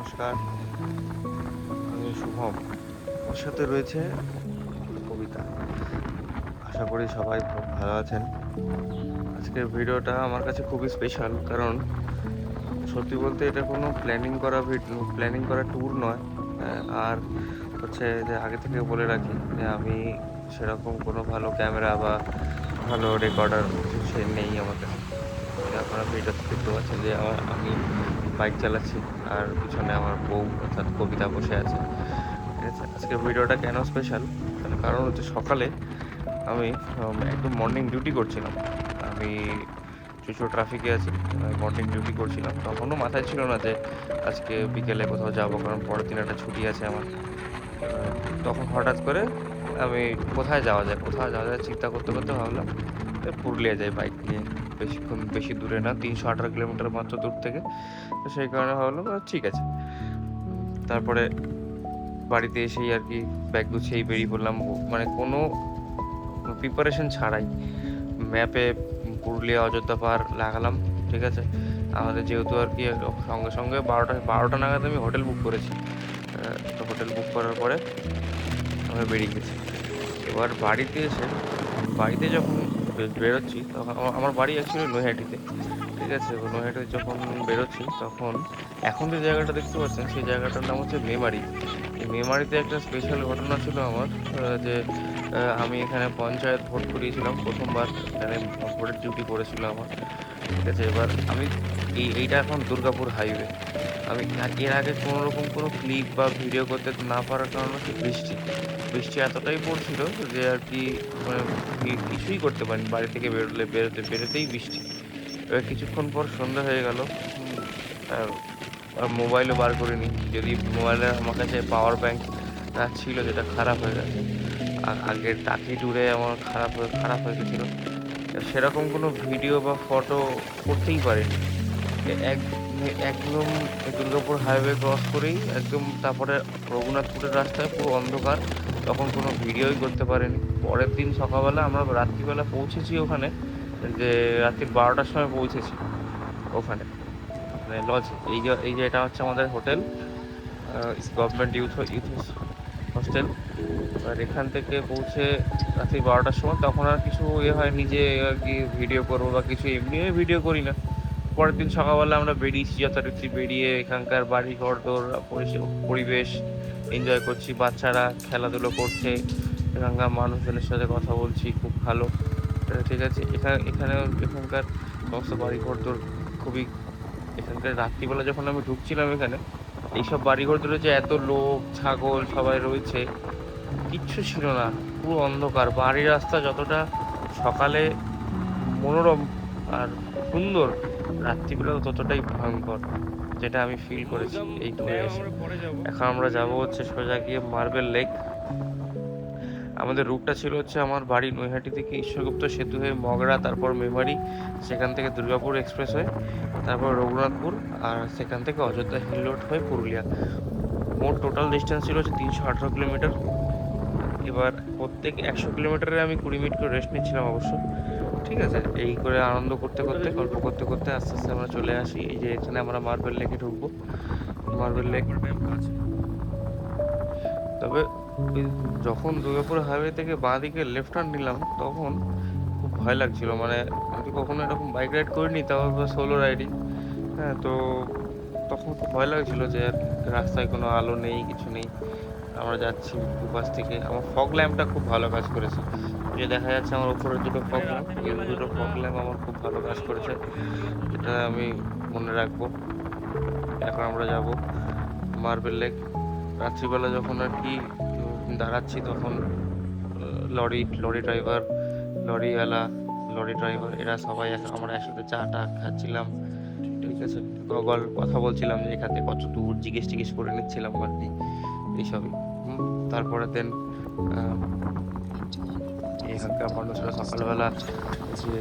নমস্কার, আমি শুভম। ওর সাথে রয়েছে কবিতা। আশা করি সবাই খুব ভালো আছেন। আজকের ভিডিওটা আমার কাছে খুবই স্পেশাল, কারণ সত্যি বলতে এটা কোনো প্ল্যানিং করা ট্যুর নয়। আর হচ্ছে যে আগে থেকে বলে রাখি যে আমি সেরকম কোনো ভালো ক্যামেরা বা ভালো রেকর্ডার কিছু নেই আমার কাছে। যে আপনারা ভিডিওতে দেখতে পাচ্ছেন যে আমি বাইক চালাচ্ছি, আর পিছনে আমার বউ অর্থাৎ কবিতা বসে আছে। ঠিক আছে? আজকের ভিডিওটা কেন স্পেশাল? তার কারণ হচ্ছে সকালে আমি একদম মর্নিং ডিউটি করছিলাম। আমি চুঁচুড়া ট্রাফিকে আছি। মর্নিং ডিউটি করছিলাম। তখনও মাথায় ছিল না যে আজকে বিকেলে কোথাও যাবো, কারণ পরের দিন একটা ছুটি আছে আমার। এবার তখন হঠাৎ করে আমি কোথায় যাওয়া যায় চিন্তা করতে করতে ভাবলাম পুরুলিয়া যাই বাইক নিয়ে। বেশি দূরে না, ৩১৮ কিলোমিটার মাত্র দূর থেকে। তো সেই কারণে ভাবলাম ঠিক আছে। তারপরে বাড়িতে এসেই আর কি ব্যাগ গুছিয়েই বেরিয়ে পড়লাম, মানে কোনো প্রিপারেশন ছাড়াই। ম্যাপে পুরুলিয়া অযোধ্যা পাহাড় লাগালাম। ঠিক আছে? আমাদের যেহেতু আর কি সঙ্গে সঙ্গে বারোটা নাগাদ আমি হোটেল বুক করেছি। তো হোটেল বুক করার পরে আমরা বেরিয়ে গেছি। এবার বাড়িতে যখন বেরোচ্ছি, তখন আমার বাড়ি অ্যাকচুয়ালি নৈহাটিতে। ঠিক আছে? এবার নৈহাটিতে যখন বেরোচ্ছি, তখন এখন যে জায়গাটা দেখতে পাচ্ছেন সেই জায়গাটার নাম হচ্ছে মেমারি। এই মেমারিতে একটা স্পেশাল ঘটনা ছিল আমার, যে আমি এখানে পঞ্চায়েত ভোট করিয়েছিলাম প্রথমবার। এখানে ভোটের ডিউটি পড়েছিল আমার। ঠিক আছে? এবার আমি এইটা এখন দুর্গাপুর হাইওয়ে। আমি এর আগে কোনো রকম কোনো ক্লিপ বা ভিডিও করতে না পারার কারণ হচ্ছে বৃষ্টি এতটাই পড়ছিল যে আর কি, মানে কিছুই করতে পারিনি। বাড়ি থেকে বেরোতেই বৃষ্টি। এবার কিছুক্ষণ পর সন্ধ্যা হয়ে গেল। আর আর মোবাইলও বার করিনি, যদি মোবাইলে আমার কাছে পাওয়ার ব্যাংক ছিল, যেটা খারাপ হয়ে গেছে। আগের টাকি ট্যুরে আমার খারাপ হয়ে গেছিলো। সেরকম কোনো ভিডিও বা ফটো করতেই পারিনি। এক একদম দুর্গাপুর হাইওয়ে ক্রস করেই একদম তারপরে রঘুনাথপুরের রাস্তায় পুরো অন্ধকার। তখন কোনো ভিডিওই করতে পারিনি। পরের দিন সকালবেলা আমরা রাত্রিবেলা পৌঁছেছি ওখানে, যে রাত্রি 12টার সময় পৌঁছেছি ওখানে, মানে লজ। এই যে এটা হচ্ছে আমাদের হোটেল, গভর্নমেন্ট ইউথ হোস্টেল। এবার এখান থেকে পৌঁছে রাত্রি 12টার সময়, তখন আর কিছু হয়নি যে আর কি ভিডিও করবো বা কিছু, এমনি ভিডিও করি না। পরের দিন সকালবেলা আমরা বেরিয়েছি, যথারীতি বেরিয়ে এখানকার বাড়ি ঘরদোর পরিবেশ এনজয় করছি। বাচ্চারা খেলাধুলো করছে, এখানকার মানুষজনের সাথে কথা বলছি, খুব ভালো। ঠিক আছে? এখানকার সমস্ত বাড়ি ঘরদোর খুবই, এখানকার রাত্রিবেলা যখন আমি ঢুকছিলাম এখানে, এইসব বাড়িঘর ধরে যে এত লোক ছাগল সবাই রয়েছে, কিচ্ছু ছিল না। পুরো অন্ধকার। বাড়ির রাস্তা যতটা সকালে মনোরম আর সুন্দর, রাত্রিবেলাও ততটাই ভয়ঙ্কর, যেটা আমি ফিল করেছি এই ট্যুরে এসে। এখন আমরা যাব হচ্ছে সোজা গিয়ে মার্বেল লেক। আমাদের রুটটা ছিল হচ্ছে আমার বাড়ি নৈহাটি থেকে ঈশ্বরগুপ্ত সেতু হয়ে মগরা, তারপর মেমারি, সেখান থেকে দুর্গাপুর এক্সপ্রেস হয়ে, তারপর রঘুনাথপুর, আর সেখান থেকে অযোধ্যা হিল রোড হয়ে পুরুলিয়া। মোট টোটাল ডিস্টেন্স ছিল হচ্ছে 318 কিলোমিটার। এবার প্রত্যেক 100 কিলোমিটারে আমি 20 মিনিট করে রেস্ট নিচ্ছিলাম অবশ্য। ঠিক আছে? এই করে আনন্দ করতে করতে, গল্প করতে করতে আস্তে আস্তে আমরা চলে আসি এই যে এখানে আমরা মার্বেল লেকে ঢুকবো। Marble lake. তবে ওই যখন দুর্গাপুর হাইওয়ে থেকে বাঁ দিকে লেফট টার্ন নিলাম, তখন খুব ভয় লাগছিল। মানে আমি কখনো এরকম বাইক রাইড করিনি, তাও সোলো রাইডিং। হ্যাঁ, তো তখন খুব ভয় লাগছিল যে আর কি, রাস্তায় কোনো আলো নেই, কিছু নেই। আমরা যাচ্ছি দুপাশ থেকে। আমার ফগ ল্যাম্পটা খুব ভালো কাজ করেছে। ওই যে দেখা যাচ্ছে আমার উপরে দুটো ফগ ল্যাম্প, ওই দুটো ফগ ল্যাম্প আমার খুব ভালো কাজ করেছে, এটা আমি মনে রাখবো। এখন আমরা যাব মার্বেল লেক। রাত্রিবেলা যখন আর কি দাঁড়াচ্ছি, তখন লরি ড্রাইভার, লরিওয়ালা, লরি ড্রাইভার এরা সবাই আমরা একসাথে চা টা খাচ্ছিলাম। ঠিক আছে? কথা বলছিলাম যে এখান থেকে কত দূর, জিজ্ঞেস করে নিচ্ছিলাম আর কি, এইসবই। তারপরে দেন এখানকার মানুষরা সকালবেলা যে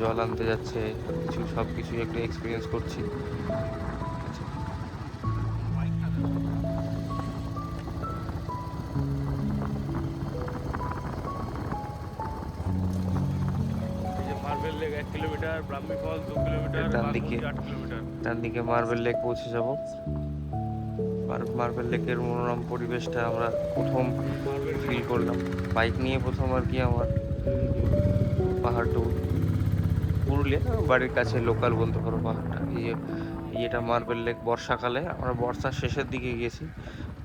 জল আনতে যাচ্ছে, সব কিছুই একটু এক্সপিরিয়েন্স করছি। মার্বেল লেক 1 কিলোমিটার, ব্রাহ্মী ফল 2 কিলোমিটার, ডান দিকে মার্বেল লেক পৌঁছে যাব। মার্বেল লেকের মনোরম পরিবেশটা আমরা প্রথম ফিল করলাম। বাইক নিয়ে প্রথম আর কি আমার পাহাড় ট্যুর। পুরুলিয়া বাড়ির কাছে লোকাল বলতে পারো পাহাড়টা। এটা মার্বেল লেক। বর্ষাকালে আমরা বর্ষার শেষের দিকে গেছি,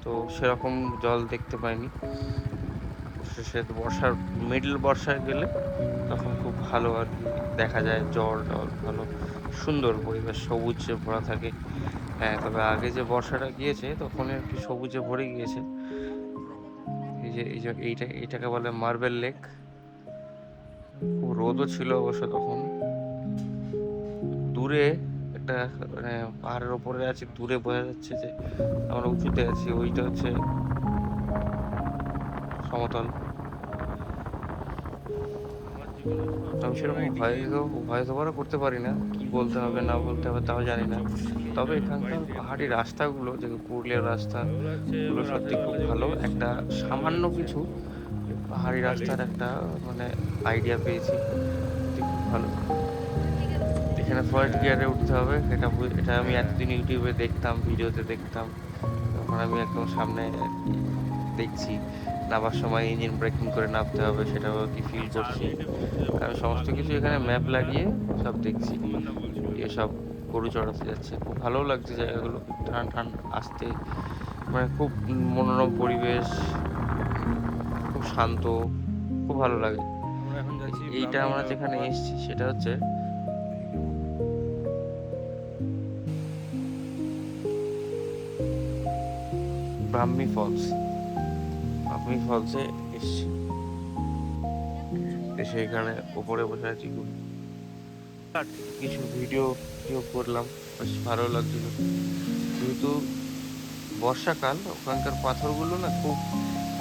তো সেরকম জল দেখতে পাইনি। বর্ষার বর্ষায় গেলে তখন খুব ভালো আর কি দেখা যায়, জল টল ভালো, সুন্দর পরিবেশ, সবুজে ভরা থাকে। হ্যাঁ, তবে আগে যে বর্ষাটা গিয়েছে তখন আর কি সবুজে ভরে গিয়েছে। এইটাকে বলে মার্বেল লেক। খুব রোদও ছিল অবশ্য তখন। দূরে একটা মানে পাহাড়ের ওপরে আছি, দূরে বোঝা যাচ্ছে যে আমরা উঁচুতে আছি, ওইটা হচ্ছে সমতল। আমি সেরকম ভয়েস ওভারও করতে পারি না, কি বলতে হবে না বলতে হবে তাও জানি না। তবে এখানকার পাহাড়ি রাস্তাগুলো, যে পুরুলিয়ার রাস্তাগুলো সত্যি খুব ভালো। একটা সামান্য কিছু পাহাড়ি রাস্তার একটা মানে আইডিয়া পেয়েছি, সত্যি খুব ভালো। এখানে ফার্স্ট গিয়ারে উঠতে হবে, এটা আমি এতদিন ইউটিউবে দেখতাম, ভিডিওতে দেখতাম। তখন আমি একদম সামনে দেখছি নামার সময় ইঞ্জিন ব্রেকিং করে নামতে হবে, সেটাও কি ফিল করছি। আমি সমস্ত কিছু এখানে ম্যাপ লাগিয়ে সব দেখছি। এসব গরু চড়াতে যাচ্ছে, খুব ভালো লাগছে জায়গাগুলো, ঠান্ডা ঠান্ডা আসতে, মানে খুব মনোরম পরিবেশ, খুব শান্ত, খুব ভালো লাগে। এইটা আমরা যেখানে এসেছি সেটা হচ্ছে ব্রাহ্মী ফলসে এসছি। এসে এখানে ওপরে বসে আছি, কিছু ভিডিও করলাম, বেশ ভালো লাগছিল। যেহেতু বর্ষাকাল, ওখানকার পাথরগুলো না খুব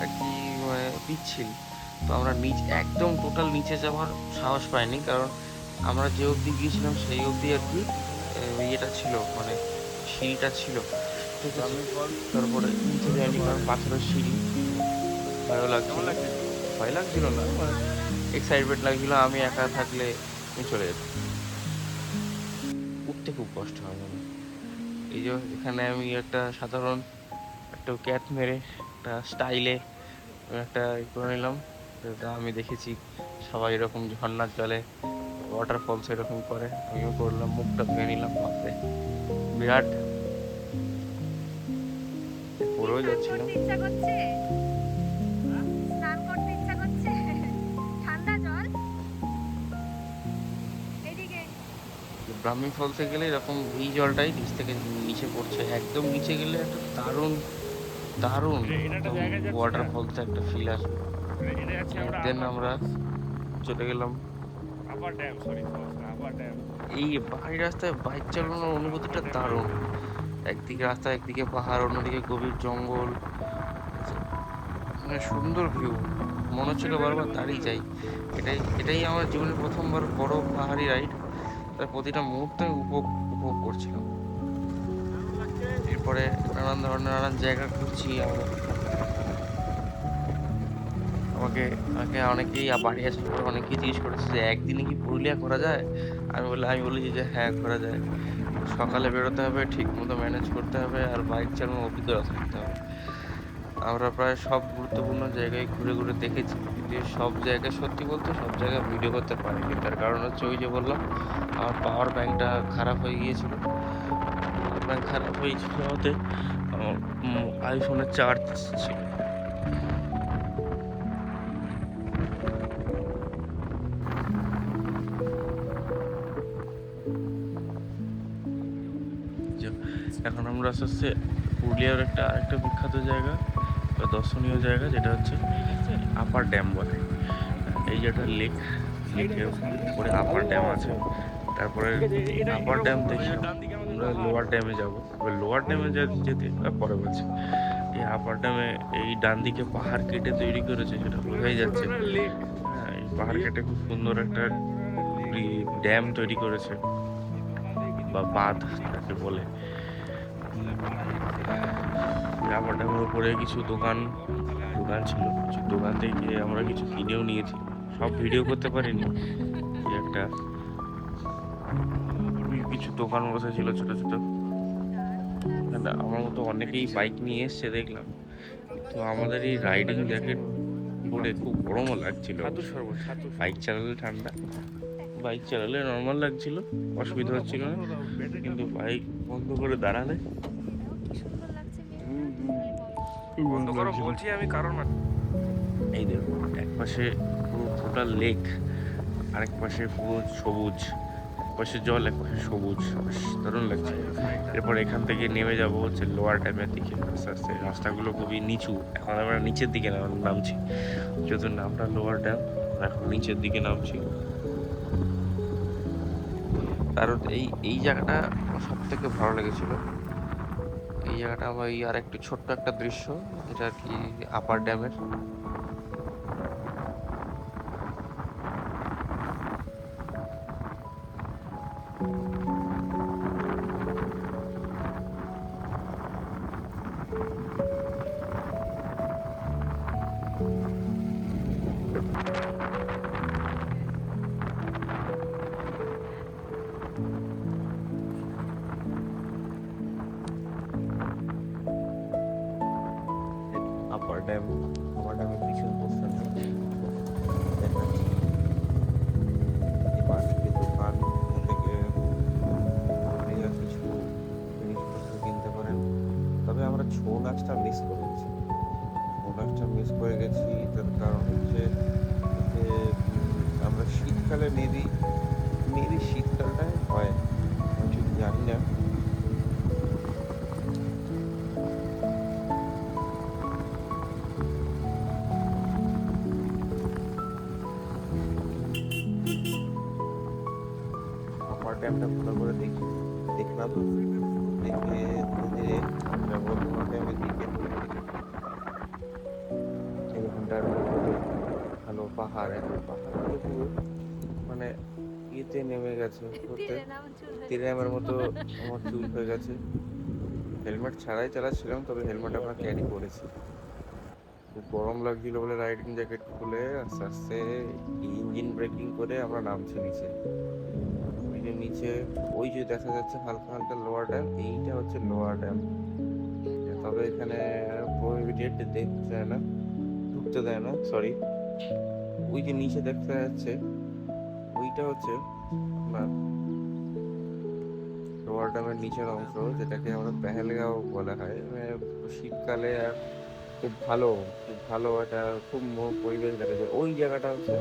আর কি মানে পিচ্ছিল, তো আমরা একদম টোটাল নিচে যাওয়ার সাহস পাইনি, কারণ আমরা যে অবধি গিয়েছিলাম সেই অবধি আর কি ইয়েটা ছিল, মানে সিঁড়িটা ছিল, ঠিক আছে। তারপরে নিচে যাইনি কারণ পাথরের সিঁড়ি, ভয় লাগছিল না, মানে এক্সাইটমেন্ট লাগছিল, আমি একা থাকলে আমি চলে যেতাম। উঠতে খুব কষ্ট হয় আমার। এই যে এখানে আমি একটা সাধারণ একটা ক্যাট মেরে একটা স্টাইলে একটা করে নিলাম। আমি দেখেছি সবাই এরকম ঝর্ণার জলে, ওয়াটারফলস এরকম করে, আমিও করলাম, মুখটা ধুয়ে নিলাম। বাপরে, বিরাট পড়েও যাচ্ছিলাম। ব্রাহ্মী ফলসে গেলে এরকম এই জলটাই নিচ থেকে নিচে পড়ছে, একদম নিচে গেলে একটা দারুণ দারুণ ওয়াটারফলস একটা ফিল আসবে। দেন আমরা চলে গেলাম। এই পাহাড়ি রাস্তায় বাইক চালানোর অনুভূতিটা দারুণ। একদিকে রাস্তা, একদিকে পাহাড়, অন্যদিকে গভীর জঙ্গল, মানে সুন্দর ভিউ, মনে হচ্ছিল বারবার দাঁড়িয়ে যাই। এটাই আমার জীবনের প্রথমবার বড় পাহাড়ি রাইড, তার প্রতিটা মুহূর্তে উপভোগ করছিলাম। এরপরে নানান জায়গা ঘুরছি আমরা। আমাকে অনেকেই বাড়ি আসার পর অনেকেই জিজ্ঞেস করেছে যে একদিনে কি পুরুলিয়া ঘোরা যায়। আমি বলেছি যে হ্যাঁ, ঘোরা যায়। সকালে বেরোতে হবে, ঠিক মতো ম্যানেজ করতে হবে, আর বাইক চালানোর অভিজ্ঞতা থাকতে হবে। আমরা প্রায় সব গুরুত্বপূর্ণ জায়গায় ঘুরে ঘুরে দেখেছি, কিন্তু সব জায়গায় সত্যি বলতে সব জায়গায় ভিডিও করতে পারিনি। তার কারণ হচ্ছে ওই যে বললাম, আমার পাওয়ার ব্যাংকটা খারাপ হয়ে গিয়েছিল। পাওয়ার ব্যাংক খারাপ হয়ে যাওয়াতে আমার আইফোনের চার্জ ছিল। এখন আমরা আস্তে আস্তে পুরুলিয়ার আরেকটা বিখ্যাত জায়গা বা দর্শনীয় জায়গা, যেটা হচ্ছে আপার ড্যাম বলে। এই যেটা লেকের উপরে আপার ড্যাম আছে। তারপরে আপার ড্যাম দেখে আমরা লোয়ার ড্যামে যাবো। এবার লোয়ার ড্যামে যেতে পরে বলছি, এই আপার ড্যামে এই ডান দিকে পাহাড় কেটে তৈরি করেছে, সেটা বোঝাই যাচ্ছে। হ্যাঁ, এই পাহাড় কেটে খুব সুন্দর একটা ড্যাম তৈরি করেছে, বা বাঁধ তাকে বলে। আপার ড্যামের উপরে কিছু দোকান ছিল, কিছু দোকান থেকে আমরা কিছু কিনেও নিয়েছি। সব ভিডিও করতে পারিনি। কিছু দোকান বসেছিল ছোট ছোট, এখানে আমার মতো অনেকেই বাইক নিয়ে এসছে দেখলাম, তো আমাদের এই রাইডিং জ্যাকেট পরে খুব গরমও লাগছিল। বাইক চালালে ঠান্ডা, বাইক চালালে নর্মাল লাগছিল, অসুবিধা হচ্ছিল না, কিন্তু বাইক বন্ধ করে দাঁড়ালে বন্ধ করো বলছি আমি, কারণ এই দেখুন এক পাশে পুরো টোটাল লেক, আরেক পাশে পুরো সবুজ, এক পাশে জল এক পাশে সবুজ, বেশ দারুণ লাগছে। এরপর এখান থেকে নেমে যাব হচ্ছে লোয়ার ড্যামের দিকে আস্তে আস্তে। রাস্তাগুলো খুবই নিচু, এখন আমরা নিচের দিকে নামছি, যেহেতু নামটা লোয়ার ড্যাম, এখন নিচের দিকে নামছি। কারণ এই জায়গাটা সব থেকে ভালো লেগেছিল। এই জায়গাটা আমার এই আর একটু ছোট্ট একটা দৃশ্য, এটা আর কি আপার ড্যামের। আপার ড্যাম, আপার ড্যামের পিছন পোস্টারটা দেখাচ্ছি। এই পাশে দোকান থেকে আপনারা কিছু জিনিসপত্র কিনতে পারেন। তবে আমরা ছৌ নাচটা মিস করে গেছি, ছৌ নাচটা মিস করে গেছি। তার কারণ হচ্ছে যে আমরা শীতকালে মেবি শীতকালটায় হয়, আমি ঠিক জানি না। আপার ড্যামটা ভালো করে দেখলাম, দেখে ধীরে আমরা লোয়ার ড্যামের দিকে। এখানটার ভালো পাহাড়, এখন পাহাড়গুলো পুরো মানে ইয়েতে নেমে গেছে, তীরে নামের মতো আমার চুল হয়ে গেছে। হেলমেট ছাড়াই চালাচ্ছিলাম, তবে হেলমেট আমরা ক্যারি করেছি। খুব গরম লাগছিল বলে রাইডিং জ্যাকেট খুলে আস্তে আস্তে ইঞ্জিন ব্রেকিং করে আমরা নামছি নিচে। ওই যে নিচে ওই যে দেখা যাচ্ছে হালকা হালকা লোয়ার ড্যাম, এইটা হচ্ছে লোয়ার ড্যাম। তবে এখানে প্রহিবিটেড, দেখতে দেয় না, ঢুকতে দেয় না, সরি। ওই যে নিচে দেখতে যাচ্ছে ওইটা হচ্ছে আপনার লোয়ার ড্যামের নিচের অংশ, যেটাকে আমরা পেহেলগাঁও বলা হয়। মানে শীতকালে খুব ভালো, একটা খুব পরিবেশ দেখা যায়। ওই জায়গাটা হচ্ছে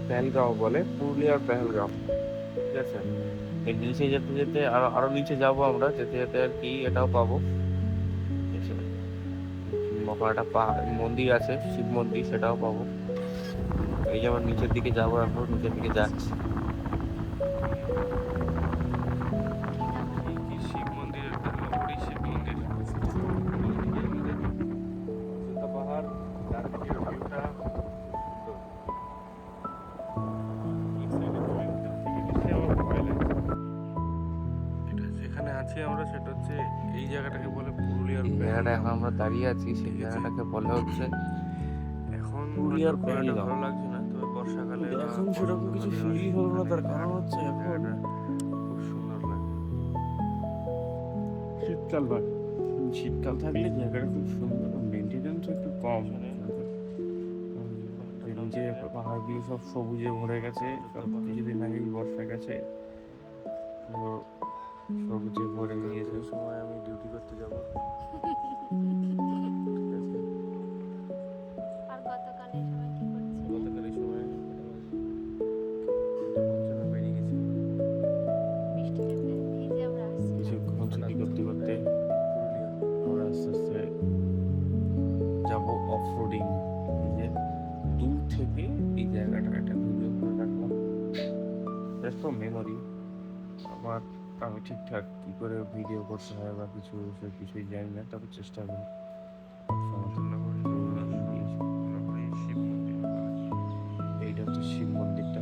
পেহেলগাঁও বলে, পুরুলিয়ার পেহেলগাঁও, ঠিক আছে। এর নিচে যেতে যেতে আরো নিচে যাবো আমরা, যেতে যেতে আর কি এটাও পাবো, ঠিক আছে। ওখানে একটা মন্দির আছে, শিব মন্দির, সেটাও পাবো। এই যে আমরা নিচের দিকে যাবো, এখন নিচের দিকে যাচ্ছি। শিব মন্দির, শিব মন্দির, পাহাড়, চারদিকে ভিউটা যেখানে আছি আমরা, সেটা হচ্ছে এই জায়গাটাকে বলে পুরুলিয়ার জায়গাটা। এখন আমরা দাঁড়িয়ে আছি, সেই জায়গাটাকে বলা হচ্ছে এখন পুরুলিয়ার পেহেলগাঁও। ভালো লাগছে না, তবে বর্ষাকালে এখন সেরকম কিছু ফিলই হলো না। তার কারণ হচ্ছে এখন খুব সুন্দর লাগে। শীতকাল থাকলে জায়গাটা খুব সুন্দর, মেনটেনেন্স একটু কম। নিচে পাহাড়গুলো সব সবুজে ভরে গেছে, সব কিছুদিন আগেই বর্ষা গেছে, সবুজে ভরে গিয়েছে। সময় আমি ডিউটি করতে যাবো। আর গতকাল এই সময় কি করছিলেন? গতকাল এই সময় বেরিয়ে গেছি, বৃষ্টিতে ভিজে আমরা আসছি। কিছুক্ষণ ছুটি করতে করতে আমরা আস্তে আস্তে যাবো অফ রোডিং। যে দূর থেকে এই জায়গাটা একটা ভিডিও করে রাখলাম, জাস্ট ফর মেমোরি। আমি ঠিকঠাক কি করে ভিডিও করতে হয় বা কিছুই জানি না, তবে চেষ্টা করি। এইটা হচ্ছে শিব মন্দিরটা।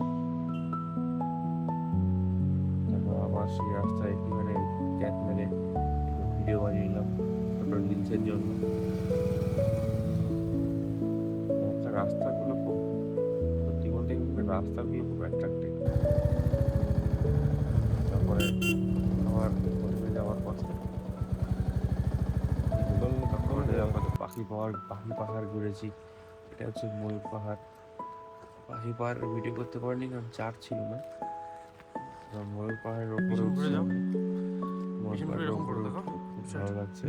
তারপর আবার সেই রাস্তায় একটুখানি ক্যাট মেরে ভিডিও বানিয়ে নিলাম ছোটো রিলসের জন্য। রাস্তাগুলো খুব, সত্যি বলতে রাস্তাগুলো খুব অ্যাট্রাক্টিভ। তারপরে আমার হোটেলে যাওয়ার কথা, পাখি পাহাড় ঘুরেছি। এটা হচ্ছে ময়ূর পাহাড়। পাখি পাহাড় ভিডিও করতে পারিনি কারণ চার্জ ছিল না। ময়ূর পাহাড়ের ওপরে পিছন ঘুরে উঠছি যাও। আমি। ময়ূর পিছন ঘুরে পাহাড়ের এরকম ওপরে করো, দেখো। উঠতে খুব Set. ভালো লাগছে।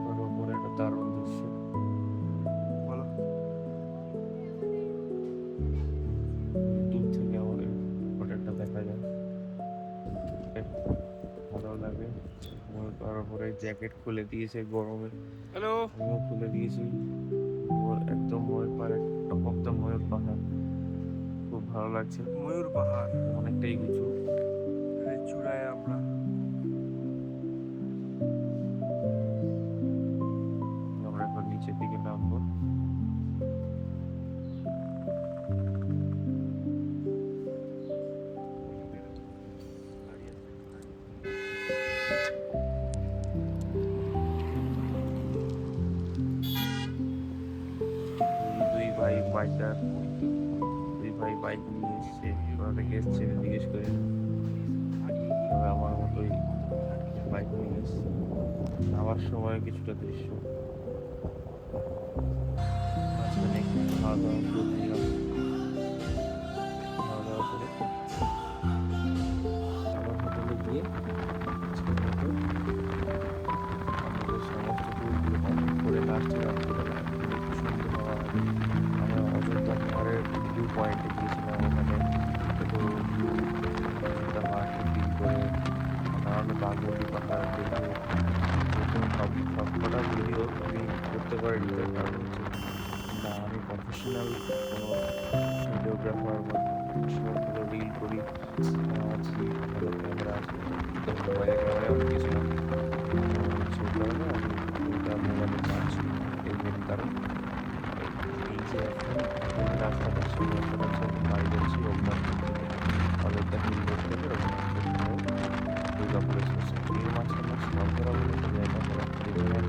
ওর ওপরে একটা দারুণ দৃশ্য। বলো। দূর থেকে আমাদের হোটেলটা দেখা যায়, বেশ ভালো লাগে। ময়ূর পাহাড়ের ওপরে জ্যাকেট খুলে দিয়েছে গরমে, হ্যালো। আমিও খুলে দিয়েছি। একদম ময়ূর পাহাড়, টপ অফ দ্য ময়ূর পাহাড়, খুব ভালো লাগছে। ময়ূর পাহাড়, অনেকটাই উঁচু। এই চূড়ায় আমরা। আমরা এখন নিচের দিকে নামবো। দুই ভাই বাইকার, দুই ভাই বাইক নিয়ে এসছে। ওরা থেকে এসছে জিজ্ঞেস করে, তবে আমার মতোই বাইক নিয়ে এসছে। নামার সময় কিছুটা দৃশ্য, মাঝখানে একটু খাওয়া দাওয়া করে নিলাম। খাওয়া দাওয়া করে আবার হোটেলে গিয়ে আজকের মতো আমাদের সমস্ত ট্যুরগুলো কমপ্লিট করে লাস্টে রাত্রিবেলা একটু সন্ধ্যে হওয়ার আগে আমরা অযোধ্যা পাহাড়ের ভিউ পয়েন্টে গিয়েছিলাম। ওখানে ছোটো ভিউ অযোধ্যা পাহাড়কে ফিল করে নানান বাঘমুন্ডি পাহাড় দেখে প্রথম সবকটা ভিডিও আমি করতে পারিনি, তার কারণ হচ্ছে না আমি প্রফেশনাল কোনো ভিডিওগ্রাফার বা প্রফেশনাল কোনো রিল করি আছি, ভালো ক্যামেরা আছে, মোবাইলের ক্যামেরায় আমি গেছিলাম। সেই কারণে আমি ওটা মোবাইলে পাচ্ছি, এই মেন কারণ। এই যে এখন রাস্তাটা, সেই রাস্তাটা হচ্ছে আমি বাড়ি যাচ্ছি রঘুনাথপুর থেকে, অযোধ্যা হিল রোড থেকে রঘুনাথপুর হয়ে দুর্গাপুর এক্সপ্রেস। এর মাঝখানে স্নানকরা বলে একটা জায়গা পড়া, এই জায়গায়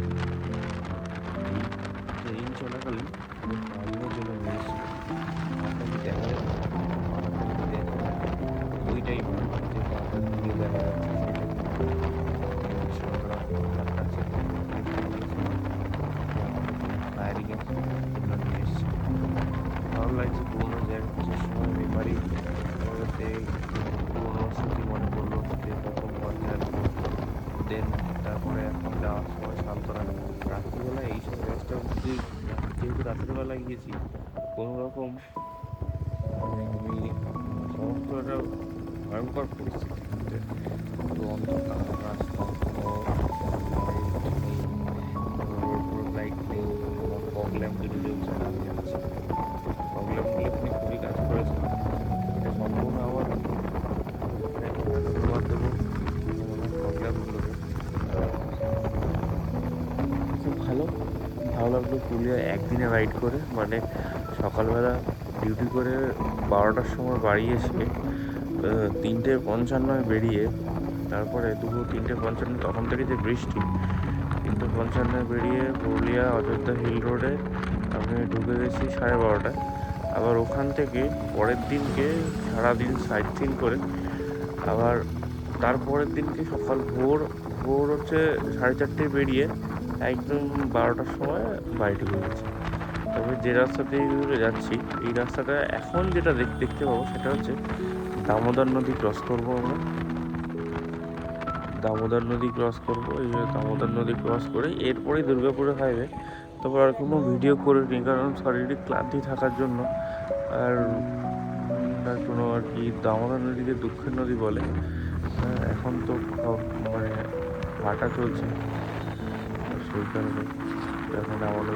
এই ট্রেন চলাকালীন আমি 5 দিনের জন্য নিয়ে এসেছি। আপনাকে দেখা যাচ্ছে, আপনাকে যদি দেখা যায় ওইটাই যে পাহাড়ের দিকে দেখা যাচ্ছে সেটাই স্নানকরা পাহাড়টা, সেখান থেকে ফায়ারিংয়ের জন্য নিয়ে এসেছি। ভালো লাগছে, পুরোনো জায়গা, আসার সময় মেমারি পুরোনো স্মৃতি মনে পড়লো যে প্রথম পর্যায়ে আসবো। দেন তারপরে এখন যাওয়ার সময় সান্তনা। রাত্রিবেলা এইসব রেস্ট অব্দি, যেহেতু রাত্রিবেলা গিয়েছি, কোনো রকম মানে আমি সমস্ত একটা ভয়ঙ্কর পরিস্থিতির মধ্যে, পুরো অন্ধকার রাস্তা, কোনো লাইট নেই, কোনো লাইট নেই, আমার ফগ ল্যাম্প দুটো জ্বলছে আর আমি যাচ্ছি। ফগ ল্যাম্পগুলো এখানে খুবই কাজ করেছে, এটা সম্পূর্ণ আমার ধন্যবাদ দেবো ফগ ল্যাম্পগুলোকে। খুব ভালো লাগলো পুরুলিয়া একদিনে রাইড করে, মানে সকালবেলা ডিউটি করে 12টার সময় বাড়ি এসে 3:55 বেরিয়ে, তারপরে দুপুর 3:55, তখন থেকে যে বৃষ্টি, 3:55 বেরিয়ে পুরুলিয়া অযোধ্যা হিল রোডে আমি ঢুকে গেছি 12:30টায়। আবার ওখান থেকে পরের দিনকে সারাদিন সাইট সিন করে আবার তারপরের দিনকে সকাল ভোর হচ্ছে 4:30টায় বেরিয়ে একদম 12টার সময় বাড়ি ঢুকে গেছি। তবে যে রাস্তা দিয়ে যাচ্ছি, এই রাস্তাটা এখন যেটা দেখতে পাবো সেটা হচ্ছে দামোদর নদী ক্রস করবো আমরা। দামোদর নদী ক্রস করবো, এই দামোদর নদী ক্রস করে এরপরেই দুর্গাপুরে হাইওয়ে। তবে আর কোনো ভিডিও করিনি কারণ শারীরিক ক্লান্তি থাকার জন্য। আর কোনো আর কি, দামোদর নদীকে দুঃখের নদী বলে। এখন তো মানে ভাটা চলছে, সেই কারণে এখন আমাদের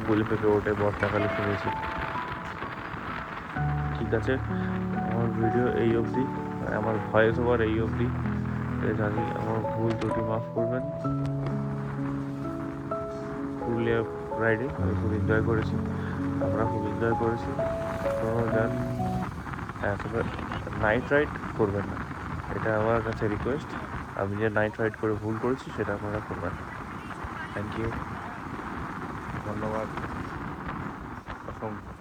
পুল থেকে ওঠে বর্ষাকালে শুনেছি। ঠিক আছে, আমার ভিডিও এই অবধি, আমার ভয়েস ওভার এই অবধি। জানি আমার ভুল ত্রুটি মাফ করবেন। পুরুলিয়া রাইডে আমি খুব এনজয় করেছি, আমরা খুব এনজয় করেছি। আপনারাও যান, তবে নাইট রাইড করবেন না, এটা আমার কাছে রিকোয়েস্ট। আমি যে নাইট রাইড করে ভুল করেছি সেটা আপনারা করবেন না। থ্যাংক ইউ, ধন্যবাদ, অসংখ্য।